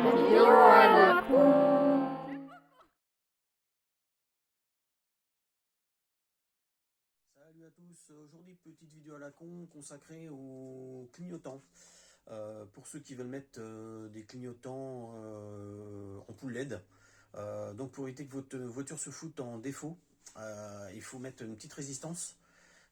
Vidéo à la con. Salut à tous, aujourd'hui petite vidéo à la con consacrée aux clignotants. Pour ceux qui veulent mettre des clignotants ampoule LED. Donc pour éviter que votre voiture se foute en défaut, il faut mettre une petite résistance.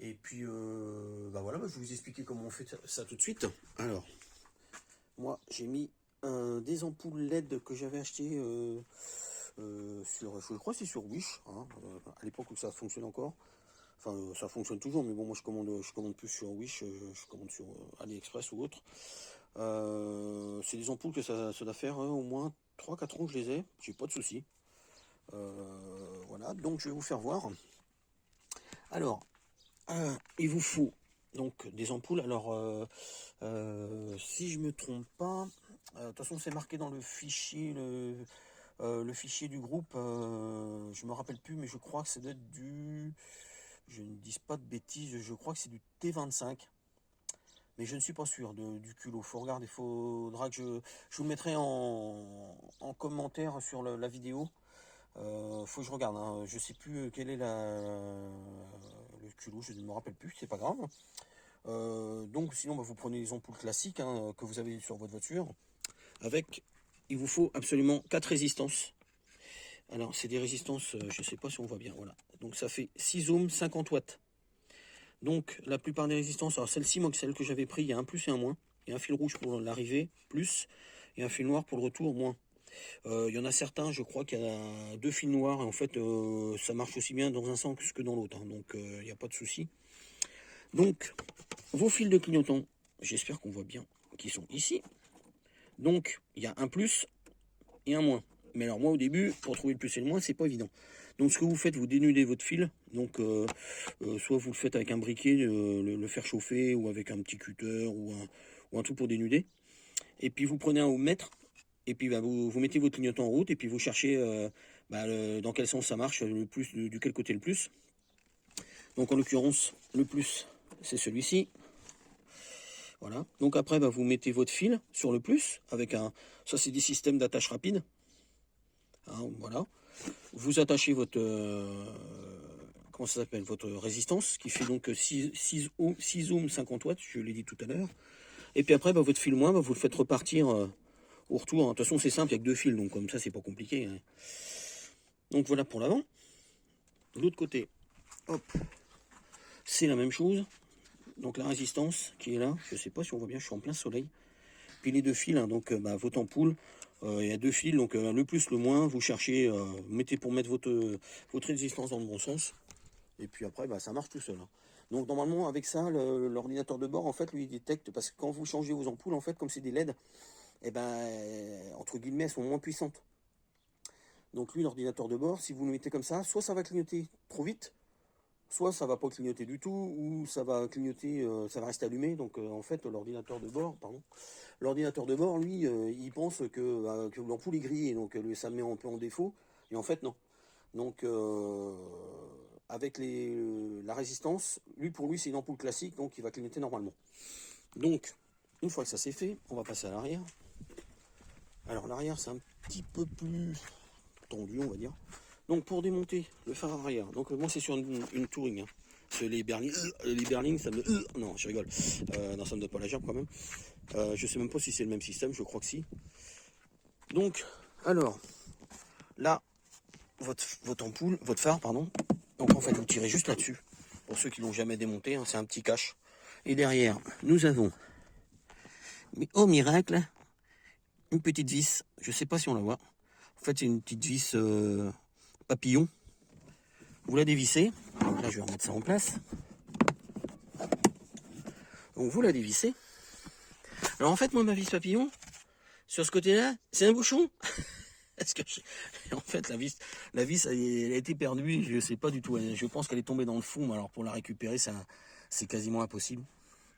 Et puis voilà, je vais vous expliquer comment on fait ça tout de suite. Alors, moi j'ai mis des ampoules LED que j'avais achetées je crois que c'est sur Wish, hein, à l'époque où ça fonctionne encore. Enfin, ça fonctionne toujours, mais bon, moi je commande plus sur Wish, je commande sur AliExpress ou autre. C'est des ampoules que ça doit faire au moins 3-4 ans que je les ai, j'ai pas de soucis. Voilà, donc je vais vous faire voir. Alors, il vous faut donc des ampoules. Alors, si je me trompe pas, de toute façon c'est marqué dans le fichier, le fichier du groupe, je me rappelle plus, mais je crois que ça doit être je ne dis pas de bêtises, je crois que c'est du T25. Mais je ne suis pas sûr du culot. Faut regarder, faudra que je vous le mettrai en commentaire sur la vidéo. Faut que je regarde, hein. Je sais plus quel est le culot, je ne me rappelle plus, c'est pas grave. Donc sinon vous prenez les ampoules classiques, hein, que vous avez sur votre voiture. Il vous faut absolument 4 résistances. Alors c'est des résistances, je sais pas si on voit bien, voilà. Donc ça fait 6 ohms, 50 watts. Donc la plupart des résistances, alors celle-ci, moi, celle que j'avais pris, il y a un plus et un moins. Il y a un fil rouge pour l'arrivée, plus, et un fil noir pour le retour, moins. Il y en a certains, je crois qu'il y a 2 fils noirs, et en fait, ça marche aussi bien dans un sens que dans l'autre, hein, donc il n'y a pas de souci. Donc, vos fils de clignotant, j'espère qu'on voit bien, qui sont ici. Donc, il y a un plus et un moins. Mais alors moi au début, pour trouver le plus et le moins, c'est pas évident. Donc ce que vous faites, vous dénudez votre fil. Donc soit vous le faites avec un briquet, le faire chauffer, ou avec un petit cutter, ou un truc pour dénuder. Et puis vous prenez un ohm mètre, et puis vous mettez votre clignotant en route, et puis vous cherchez dans quel sens ça marche, le plus, duquel côté le plus. Donc en l'occurrence, le plus, c'est celui-ci. Voilà. Donc après, vous mettez votre fil sur le plus, avec ça c'est des systèmes d'attache rapide. Hein, voilà. Vous attachez votre comment ça s'appelle, votre résistance, qui fait donc 6 ohms 50 watts, je l'ai dit tout à l'heure. Et puis après, votre fil moins, vous le faites repartir au retour. De toute façon, c'est simple, il n'y a que 2 fils, donc comme ça, c'est pas compliqué, hein. Donc voilà pour l'avant. De l'autre côté, hop, c'est la même chose. Donc la résistance qui est là, je sais pas si on voit bien, je suis en plein soleil. Puis les 2 fils, hein, donc votre ampoule, il y a 2 fils, donc le plus, le moins, vous cherchez, mettez pour mettre votre résistance dans le bon sens. Et puis après, ça marche tout seul, hein. Donc normalement, avec ça, l'ordinateur de bord, en fait, lui, il détecte, parce que quand vous changez vos ampoules, en fait, comme c'est des LED, entre guillemets, elles sont moins puissantes. Donc lui, l'ordinateur de bord, si vous le mettez comme ça, soit ça va clignoter trop vite, soit ça va pas clignoter du tout, ou ça va clignoter, ça va rester allumé. Donc en fait, l'ordinateur de bord, lui, il pense que l'ampoule est grillée, donc ça le met un peu en défaut, et en fait, non. Donc avec la résistance, pour lui c'est une ampoule classique, donc il va clignoter normalement. Donc une fois que ça c'est fait, on va passer à l'arrière. Alors l'arrière c'est un petit peu plus tendu, on va dire. Donc pour démonter le phare arrière, donc moi c'est sur une Touring, hein. Parce que les Berling, ça me... non, je rigole. Non, ça me donne pas la gerbe quand même. Je sais même pas si c'est le même système, je crois que si. Donc, alors, là, votre ampoule, votre phare, pardon. Donc en fait, vous tirez juste là-dessus. Pour ceux qui l'ont jamais démonté, hein, c'est un petit cache. Et derrière, nous avons, mais au miracle, une petite vis. Je sais pas si on la voit. En fait, c'est une petite vis papillon. Vous la dévissez. Donc là, je vais remettre ça en place. Donc vous la dévissez. Alors en fait, moi, ma vis papillon, sur ce côté-là, c'est un bouchon. Parce que en fait, la vis, elle a été perdue. Je sais pas du tout. Je pense qu'elle est tombée dans le fond. Mais alors pour la récupérer, c'est quasiment impossible.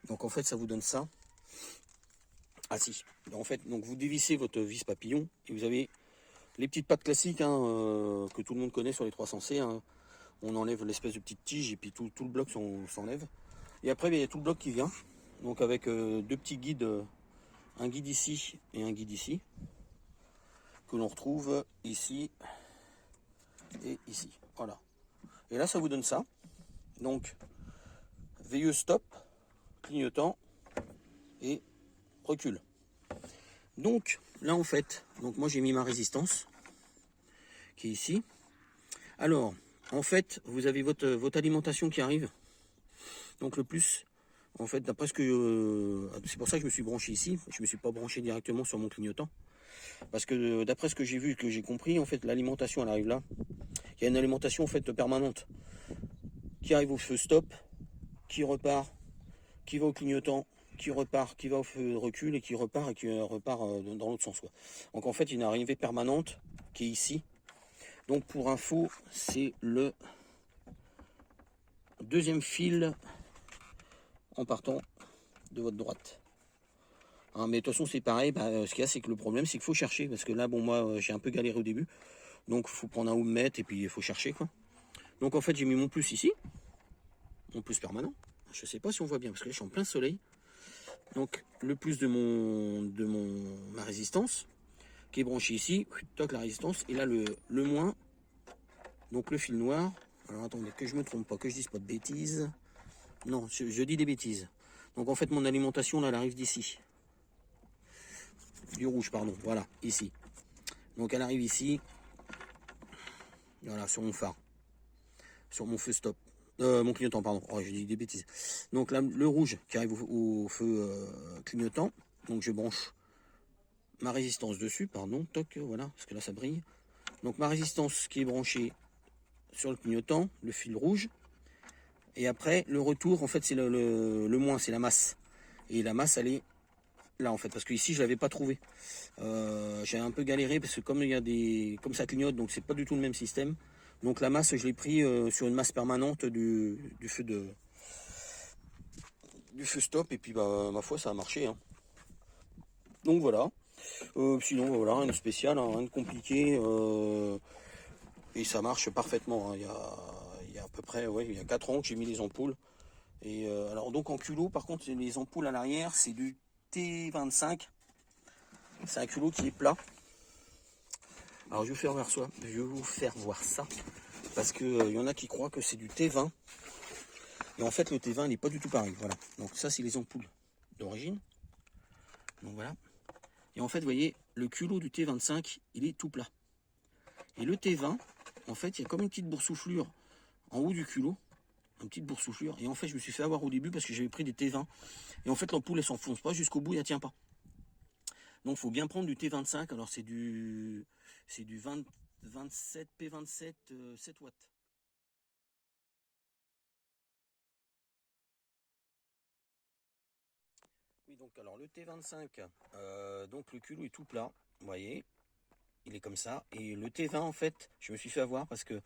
Donc en fait, ça vous donne ça. Ah si. En fait, donc vous dévissez votre vis papillon et vous avez les petites pattes classiques, hein, que tout le monde connaît sur les 300C, hein. On enlève l'espèce de petite tige et puis tout le bloc s'enlève. Et après, il y a tout le bloc qui vient. Donc avec 2 petits guides, un guide ici et un guide ici. que l'on retrouve ici et ici. Voilà. Et là, ça vous donne ça. Donc, veilleuse stop, clignotant et recul. Donc, là, en fait, donc moi, j'ai mis ma résistance qui est ici. Alors, en fait, vous avez votre alimentation qui arrive. Donc, le plus, en fait, d'après ce que... c'est pour ça que je me suis branché ici. Je ne me suis pas branché directement sur mon clignotant. Parce que d'après ce que j'ai vu, que j'ai compris, en fait, l'alimentation, elle arrive là. Il y a une alimentation, en fait, permanente. Qui arrive au feu stop, qui repart, qui va au clignotant, qui repart, qui va au feu de recul et qui repart dans l'autre sens. Quoi. Donc, en fait, il y a une arrivée permanente qui est ici. Donc, pour info, c'est le deuxième fil en partant de votre droite. Hein, mais de toute façon, c'est pareil. Ce qu'il y a, c'est que le problème, c'est qu'il faut chercher. Parce que là, bon, moi, j'ai un peu galéré au début. Donc, il faut prendre un oumètre et puis il faut chercher, quoi. Donc, en fait, j'ai mis mon plus ici. Mon plus permanent. Je sais pas si on voit bien, parce que là, je suis en plein soleil. Donc, le plus de ma résistance, qui est branché ici. Toc, la résistance. Et là, le moins. Donc, le fil noir. Alors, attendez, que je me trompe pas, que je dise pas de bêtises. Non, je dis des bêtises. Donc, en fait, mon alimentation, là, elle arrive d'ici. Du rouge, pardon. Voilà, ici. Donc, elle arrive ici. Voilà, sur mon phare. Sur mon feu stop. Mon clignotant, pardon. Oh, j'ai dit des bêtises. Donc, là, le rouge qui arrive au feu clignotant. Donc, je branche ma résistance dessus, pardon. Toc, voilà, parce que là, ça brille. Donc, ma résistance qui est branchée sur le clignotant, le fil rouge. Et après, le retour, en fait, c'est le moins, c'est la masse. Et la masse, elle est là, en fait, parce que ici, je l'avais pas trouvé. J'ai un peu galéré, parce que comme ça clignote, donc c'est pas du tout le même système. Donc la masse, je l'ai pris sur une masse permanente du feu stop, et puis bah, ma foi, ça a marché. Hein. Donc voilà. Sinon, voilà, rien de spécial, hein, rien de compliqué. Et ça marche parfaitement. Hein. Il y a à peu près, ouais, il y a 4 ans que j'ai mis les ampoules. Et alors donc en culot, par contre, les ampoules à l'arrière, c'est du T25. C'est un culot qui est plat. Alors je vais vous faire voir ça. Parce qu'il y en a qui croient que c'est du T20. Et en fait, le T20 n'est pas du tout pareil. Voilà. Donc ça, c'est les ampoules d'origine. Donc voilà. Et en fait, vous voyez, le culot du T25, il est tout plat. Et le T20, en fait, il y a comme une petite boursouflure en haut du culot. Une petite boursouflure. Et en fait, je me suis fait avoir au début parce que j'avais pris des T20. Et en fait, l'ampoule, elle s'enfonce pas jusqu'au bout, elle tient pas. Donc, il faut bien prendre du T25. Alors, c'est du 27 P27 7 watts. Oui, donc, alors, le T25, donc, le culot est tout plat. Vous voyez, il est comme ça. Et le T20, en fait, je me suis fait avoir parce que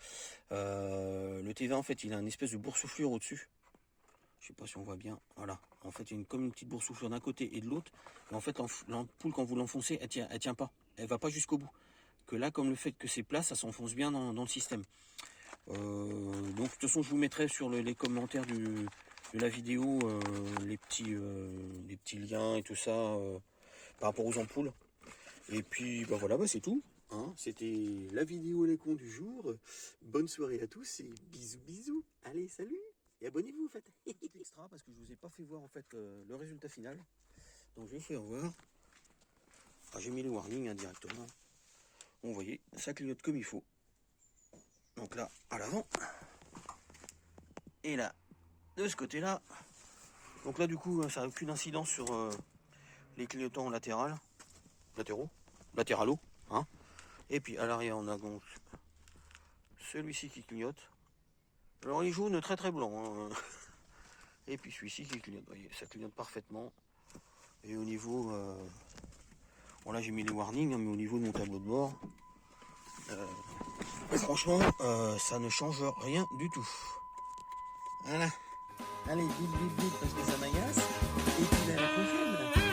le T20, en fait, il a une espèce de boursouflure au-dessus. Je sais pas si on voit bien. Voilà. En fait, il y a comme une petite boursouflure d'un côté et de l'autre. Et en fait, l'ampoule, quand vous l'enfoncez, elle tient pas. Elle va pas jusqu'au bout. Que là, comme le fait que c'est plat, ça s'enfonce bien dans le système. Donc, de toute façon, je vous mettrai sur les commentaires de la vidéo les petits liens et tout ça par rapport aux ampoules. Et puis, bah voilà, bah, c'est tout. Hein. C'était la vidéo les cons du jour. Bonne soirée à tous et bisous, bisous. Allez, salut! Et abonnez-vous en fait. Petit extra parce que je vous ai pas fait voir en fait le résultat final. Donc je vais faire voir. Ah, j'ai mis le warning hein, directement. Vous voyez, ça clignote comme il faut. Donc là, à l'avant. Et là, de ce côté-là. Donc là du coup, ça n'a aucune incidence sur les clignotants latéraux. Hein. Et puis à l'arrière, on a donc celui-ci qui clignote. Alors il est jaune très très blanc. Hein. Et puis celui-ci qui clignote, vous voyez, ça clignote parfaitement. Et au niveau, bon là j'ai mis les warnings, hein, mais au niveau de mon tableau de bord, franchement, ça ne change rien du tout. Voilà. Allez, vite, parce que ça m'agace. Et puis à la prochaine.